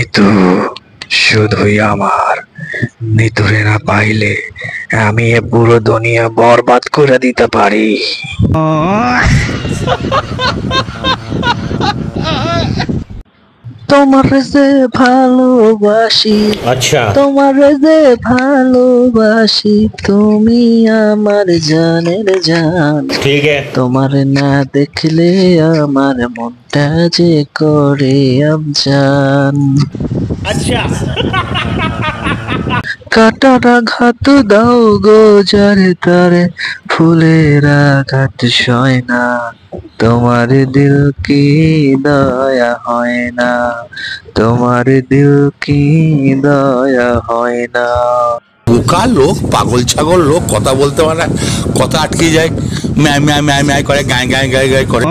নিতু, শুধুই আমার নিতুরে না পাইলে আমি এ পুরো দুনিয়া বরবাদ করে দিতে পারি। তোমার যে ভালোবাসি, अच्छा তোমার যে ভালোবাসি, তুমি আমার জানের জান। ठीक है। তোমার না দেখলে আমার মনটা যে করে আফজান। अच्छा কাটার আঘাত দাও গো যারে তারে, ফুলের আঘাত সয় না। তোমার দিল কি দয়া হয় না, তোমার দিল কি দয়া হয় না। বোকা লোক, পাগল ছাগল লোক, কথা বলতে পারে না, কথা আটকে যায়, ম্যায় ম্যায় ম্যায় ম্যায় করে, গায়ে গায়ে গায়ে গায়ে করে।